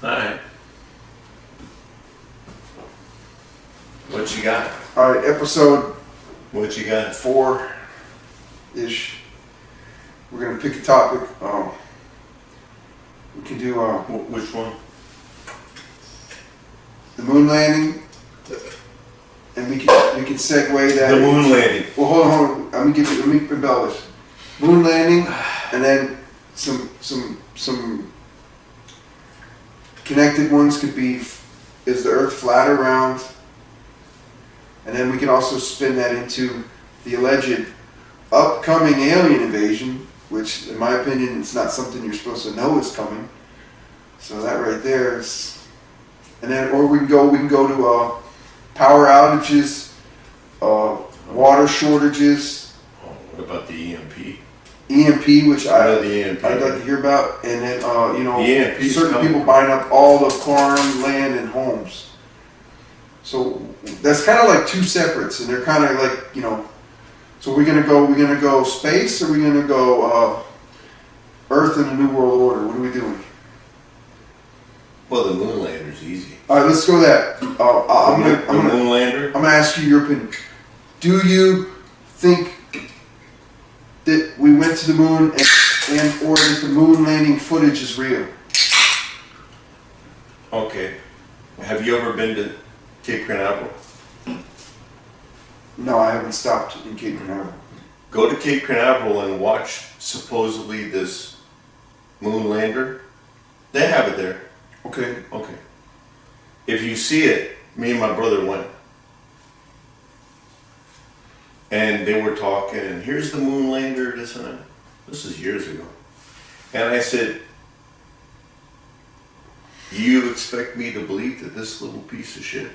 Alright. What you got? All right, episode What you got? 4-ish. We're gonna pick a topic. We can do Which one? the moon landing, and we can segue that. The moon landing. Well, hold on. Let me embellish. Moon landing, and then some connected ones could be: is the Earth flat or round? And then we can also spin that into the alleged upcoming alien invasion, which, in my opinion, it's not something you're supposed to know is coming. So that right there is, and then or we can go to power outages, water shortages. Oh, what about the EMP? EMP, which I'd the EMP. like to hear about, and then The EMP 's certain coming. people buying up all the farm, land, and homes. So that's kind of like two separates, and they're kind of like So we're gonna go space, or we're gonna go Earth and the New World Order. What are we doing? Well, the moon lander's easy. All right, let's go that. I'm The moon lander? gonna ask you your opinion. Do you think that we went to the moon and or that the moon landing footage is real? Okay. Have you ever been to Cape Canaveral? No, I haven't stopped in Cape Canaveral. Go to Cape Canaveral and watch supposedly this moon lander. They have it there. Okay. Okay. If you see it, me and my brother went. And they were talking, and here's the moon lander, this and that. This is years ago. And I said, you expect me to believe that this little piece of shit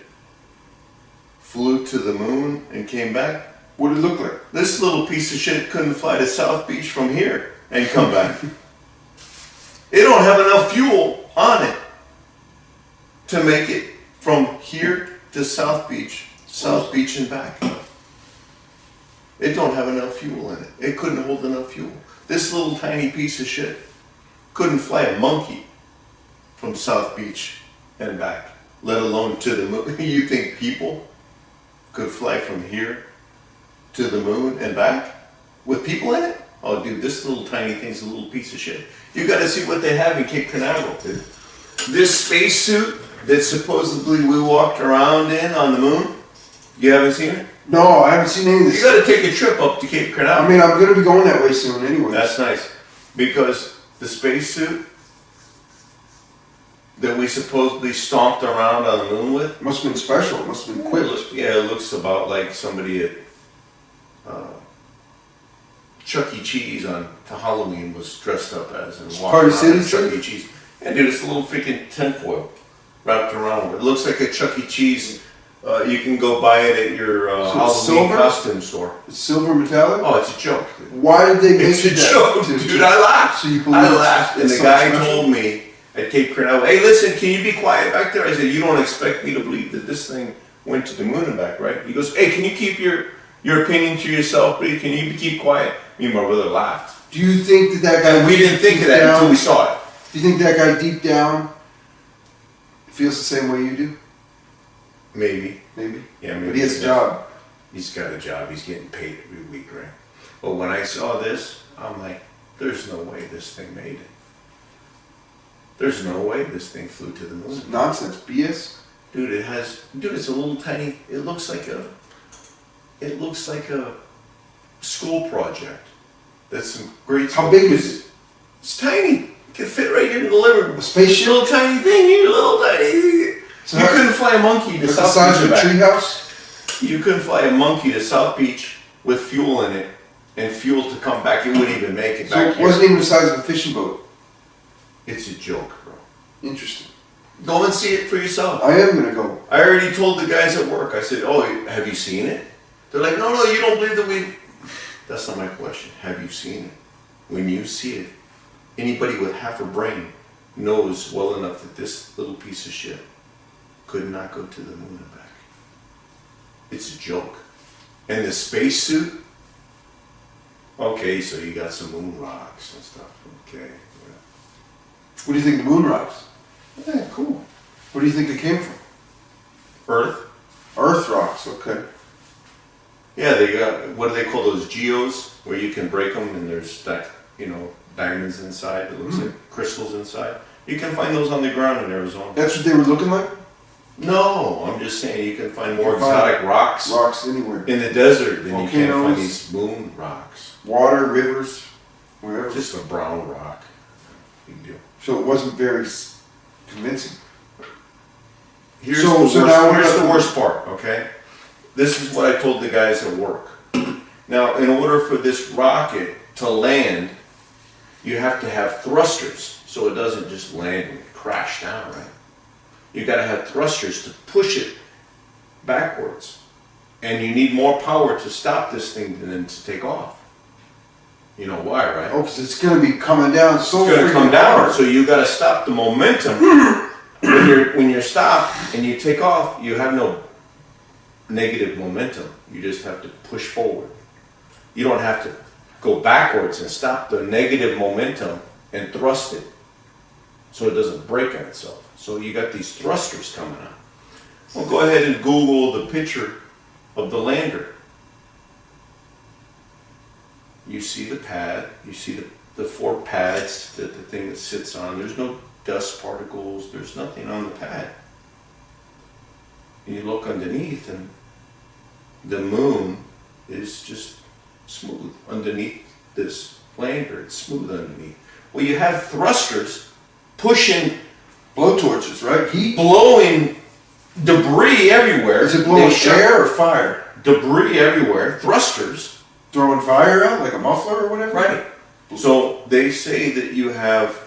flew to the moon and came back? What did it look like? This little piece of shit couldn't fly to South Beach from here and come back. It don't have enough fuel on it to make it from here to South Beach and back. It don't have enough fuel in it. It couldn't hold enough fuel. This little tiny piece of shit couldn't fly a monkey from South Beach and back, let alone to the moon. You think people could fly from here to the moon and back with people in it? Oh, dude, this little tiny thing's a little piece of shit. You got to see what they have in Cape Canaveral, dude. This spacesuit that supposedly we walked around in on the moon, you haven't seen it? No, I haven't seen any of this. You got to take a trip up to Cape Canaveral. I mean, I'm going to be going that way soon anyway. That's nice, because the spacesuit that we supposedly stomped around on the moon with, Must have been special. It must have been equipped. yeah, it looks about like somebody at Chuck E. Cheese on to Halloween was dressed up as and walked Party around City at Chuck thing? E. Cheese. And dude, it's a little freaking tinfoil wrapped around with it. It looks like a Chuck E. Cheese. You can go buy it at your So it's Halloween silver? costume store. It's silver metallic? Oh, it's a joke. Why did they make It's a it that? joke, dude. I laughed. So you believe I laughed, and it's the something guy special? told me at Cape Canaveral, "Hey, listen, can you be quiet back there?" I said, "You don't expect me to believe that this thing went to the moon and back, right?" He goes, "Hey, can you keep your opinion to yourself, please? Can you keep quiet?" Me and my brother laughed, Do you think that guy... and we didn't think of that deep until down- we saw it. Do you think that guy deep down feels the same way you do? Maybe, Maybe. yeah, maybe. But he has a job. He's got a job. He's getting paid every week, right? But when I saw this, I'm like, "There's no way this thing made it. There's no way this thing flew to the moon." Nonsense. BS. Dude, it's a little tiny, it looks like a school project. That's some great. How big is it? It's tiny. It can fit right here in the living room. A spaceship? Little tiny thing here, little tiny. So You how- couldn't fly a monkey to Like the South size Beach of a and back. treehouse? You couldn't fly a monkey to South Beach with fuel in it and fuel to come back. It wouldn't even make it So back it here. wasn't even the size of a fishing boat. It's a joke, bro. Interesting. Go and see it for yourself. I am going to go. I already told the guys at work. I said, "Oh, have you seen it?" They're like, "No, you don't believe that we." That's not my question. Have you seen it? When you see it, anybody with half a brain knows well enough that this little piece of shit could not go to the moon and back. It's a joke. And the spacesuit? Okay, so you got some moon rocks and stuff. Okay. Yeah. What do you think of the moon rocks? Yeah, cool. What do you think they came from? Earth. Earth rocks, okay. Yeah, they got, what do they call those geos, where you can break them and there's that, diamonds inside, it looks like crystals inside. You can find those on the ground in Arizona. That's what they were looking like? No, I'm just saying you can find more You can find exotic rocks Rocks anywhere. in the desert than you can find Volcanoes. these moon rocks. Water, rivers, wherever. Just a brown rock. Big deal. So it wasn't very convincing. Here's, So- the, so worst, now here's we're- the worst part, okay? This is what I told the guys at work. Now, in order for this rocket to land, you have to have thrusters, so it doesn't just land and crash down, right? You gotta have thrusters to push it backwards. And you need more power to stop this thing than to take off. You know why, right? Oh, because it's going to be coming down so It's gonna come freaking down, hard. so you gotta stop the momentum. when you're stopped and you take off, you have no negative momentum. You just have to push forward. You don't have to go backwards and stop the negative momentum and thrust it so it doesn't break on itself. So you got these thrusters coming out. Well, go ahead and Google the picture of the lander. You see the pad, you see the four pads that the thing that sits on. There's no dust particles, there's nothing on the pad. And you look underneath and the moon is just smooth underneath this lander. It's smooth underneath. Well, you have thrusters pushing, Blowtorches, right? Heat? blowing debris everywhere. Is it blowing They shut air or fire? debris everywhere, thrusters. Throwing fire out like a muffler or whatever? Right. So they say that you have,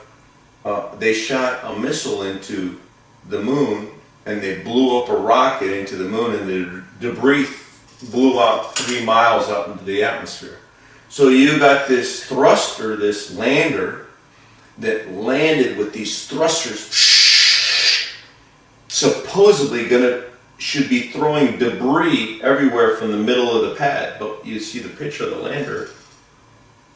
they shot a missile into the moon and they blew up a rocket into the moon and the debris blew out 3 miles up into the atmosphere. So you got this thruster, this lander that landed with these thrusters, supposedly should be throwing debris everywhere from the middle of the pad, but you see the picture of the lander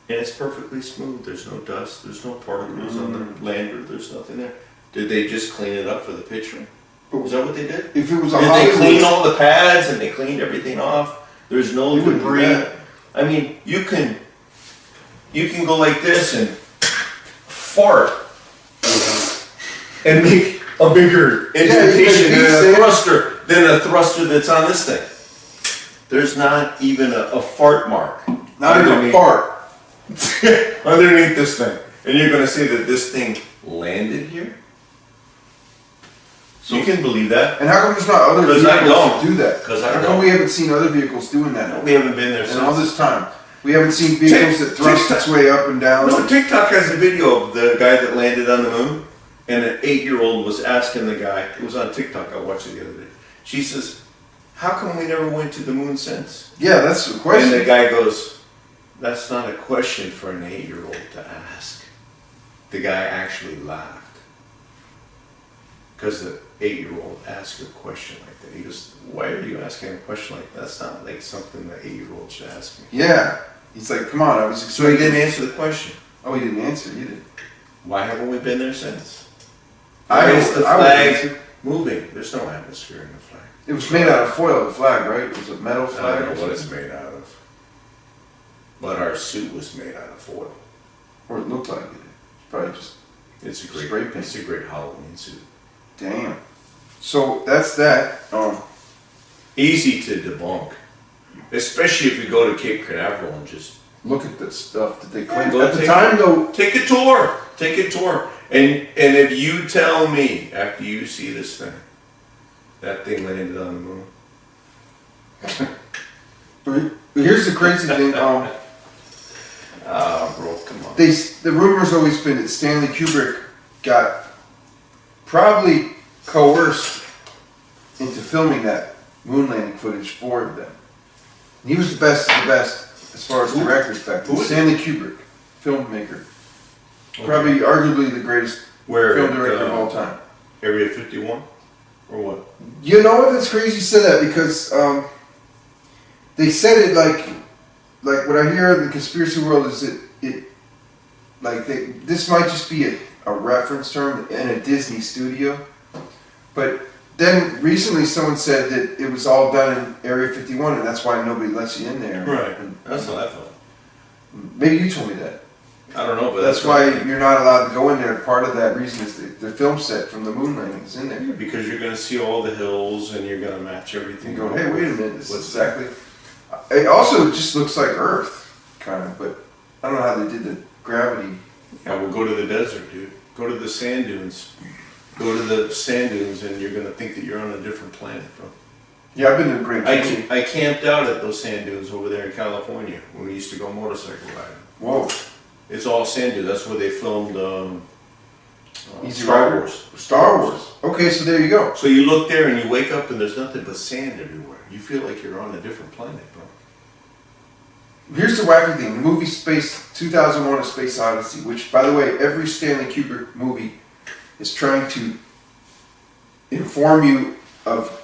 and it's perfectly smooth. There's no dust, there's no particles on the lander, there's nothing there. Did they just clean it up for the picture? Was that what they did? If it was a Did they Hollywood, clean all the pads and they cleaned everything off? There's no You wouldn't do debris. that. I mean, you can go like this and fart and make a bigger indentation than a thruster that's on this thing. There's not even a fart mark. not even a underneath- fart. underneath this thing. And you're going to say that this thing landed here? So you can believe that? And how come there's not other 'Cause I vehicles don't. that do that? 'Cause I How don't. come we haven't seen other vehicles doing that We haven't been there in all since. this time? We haven't seen vehicles that thrust TikTok. its way up and down. No, TikTok has a video of the guy that landed on the moon, and an 8-year-old was asking the guy, it was on TikTok, I watched it the other day. She says, how come we never went to the moon since? Yeah, that's the And question. the guy goes, that's not a question for an 8-year-old to ask. The guy actually laughed. Because the 8-year-old asked a question like that. He goes, why are you asking a question like that? That's not like something the 8-year-old should ask me. Yeah. He's like, come on, I was So he expecting. didn't answer the question. Oh, he didn't answer either. Why haven't we been there since? I Why is would- the I would flag answer. moving? There's no atmosphere in the flag. It was made out of foil, the flag, right? It was a metal I flag. don't or know what it's something. made out of. But our suit was made out of foil. Or it looked like it. Probably just, It's a Spray great, paint. it's a great Halloween suit. damn. So that's that. Easy to debunk, especially if you go to Cape Canaveral and just Look at the stuff that they claimed. Go At the take time, though, take a tour. Take a tour. And if you tell me after you see this thing, that thing landed on the moon. but here's the crazy thing. Ah, bro, come on. The rumor's always been that Stanley Kubrick got probably coerced into filming that moon landing footage for them. And he was the best of the best as far as Who? directors back then. Who is Stanley Kubrick, filmmaker. Okay. Probably arguably the greatest Where film at, director of all time. Area 51? Or what? You know what? That's crazy you said that because they said it like what I hear in the conspiracy world is that this might just be a reference term in a Disney studio. But then recently someone said that it was all done in Area 51 and that's why nobody lets you in there. Right. And That's what I thought. maybe you told me that. I don't know, but That's why you're not allowed to go in there. Part of that reason is the film set from the moon landing is in there. because you're going to see all the hills and you're going to match everything. You go, hey, wait a minute, this is What's exactly. It also just looks like Earth, kind of, but I don't know how they did the gravity. Yeah, well, go to the desert, dude. Go to the sand dunes. Go to the sand dunes, and you're gonna think that you're on a different planet, bro. Yeah, I've been to the Great Canyon. I camped out at those sand dunes over there in California when we used to go motorcycle riding. Whoa. It's all sand dunes. That's where they filmed Easy Star Rider. Wars. Star Wars. Okay, so there you go. So you look there and you wake up and there's nothing but sand everywhere. You feel like you're on a different planet, bro. Here's the wacky thing. The movie Space 2001: A Space Odyssey, which, by the way, every Stanley Kubrick movie is trying to inform you of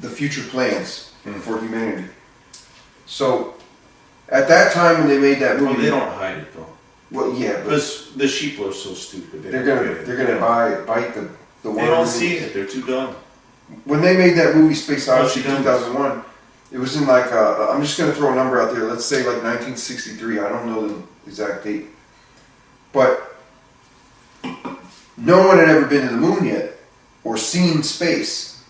the future plans for humanity. So, at that time when they made that Well, movie, they don't hide it, though. well, yeah, but Because the sheep are so stupid. they're gonna bite the one. They don't see it. They're too dumb. When they made that movie Space Odyssey What's she 2001, it was in like I'm just gonna throw a number out there. Let's say like 1963. I don't know the exact date, but no one had ever been to the moon yet or seen space.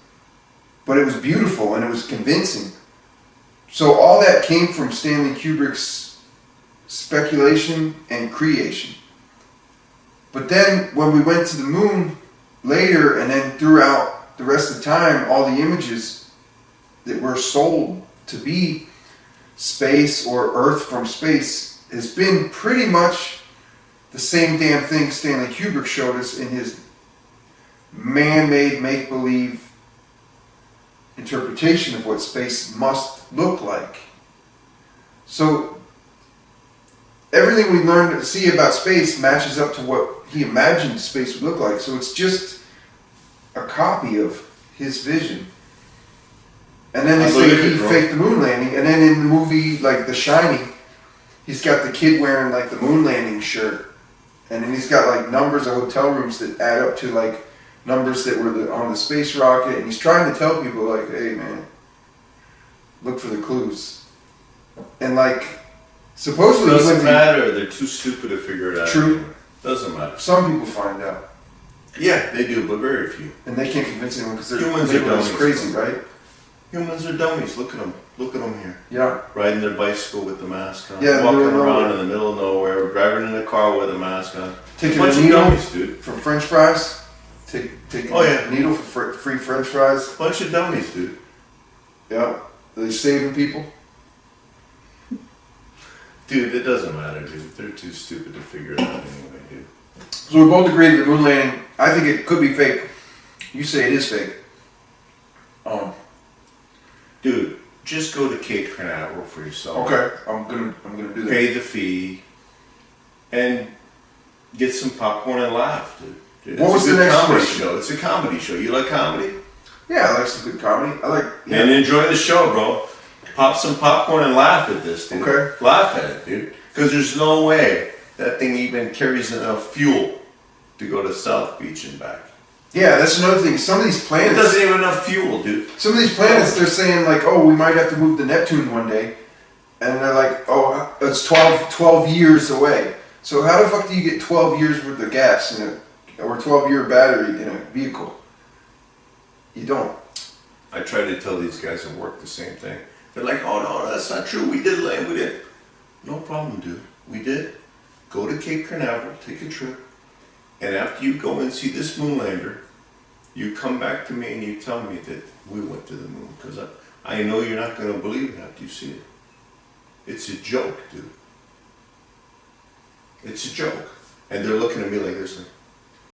But it was beautiful and it was convincing. So all that came from Stanley Kubrick's speculation and creation. But then when we went to the moon later and then throughout the rest of the time, all the images that were sold to be space or Earth from space has been pretty much the same damn thing Stanley Kubrick showed us in his man-made make-believe interpretation of what space must look like. So everything we learned to see about space matches up to what he imagined space would look like. So it's just a copy of his vision. And then they say he faked the moon landing. And then in the movie like The Shining, he's got the kid wearing like the moon landing shirt. And then he's got like numbers of hotel rooms that add up to like numbers that were on the space rocket, and he's trying to tell people like, hey man, look for the clues. And like, supposedly Doesn't matter. They're too stupid to figure it out. True. Doesn't matter. Some people find out, Yeah, they do, but very few. and they can't convince anyone because they're Humans are dummies. crazy, right? Humans are dummies. Look at them. Look at them here. Yeah. Riding their bicycle with the mask on. Yeah, walking middle of around nowhere. in the middle of nowhere. Driving in a car with a mask on. Taking Bunch a of needle dummies, dude. for French fries. Taking Oh, yeah. a needle for free French fries. Bunch of dummies, dude. Yeah. They're saving people. Dude, it doesn't matter, dude. They're too stupid to figure it out anyway, dude. So we both agree that the moon landing, I think it could be fake. You say it is fake. Dude, just go to Cape Canaveral for yourself. Okay. I'm gonna do that. Pay the fee, and get some popcorn and laugh, dude. What was It's a the good next comedy question? show. It's a comedy show. You like comedy? Yeah, I like some good comedy. I like. Yeah. And enjoy the show, bro. Pop some popcorn and laugh at this, dude. Okay. Laugh at it, dude. Because there's no way that thing even carries enough fuel to go to South Beach and back. Yeah, that's another thing. Some of these It planets, doesn't even have enough fuel, dude. some of these planets, they're saying like, oh, we might have to move to Neptune one day, and they're like, oh, it's 12 years away. So how the fuck do you get 12 years worth of gas in or 12-year battery in a vehicle? You don't. I try to tell these guys at work the same thing. They're like, oh no, that's not true. We did land, we did. No problem, dude. We did. Go to Cape Canaveral, take a trip, and after you go and see this moonlander, you come back to me and you tell me that we went to the moon. Because I know you're not going to believe it after you see it. It's a joke, dude. It's a joke. And they're looking at me like this, like,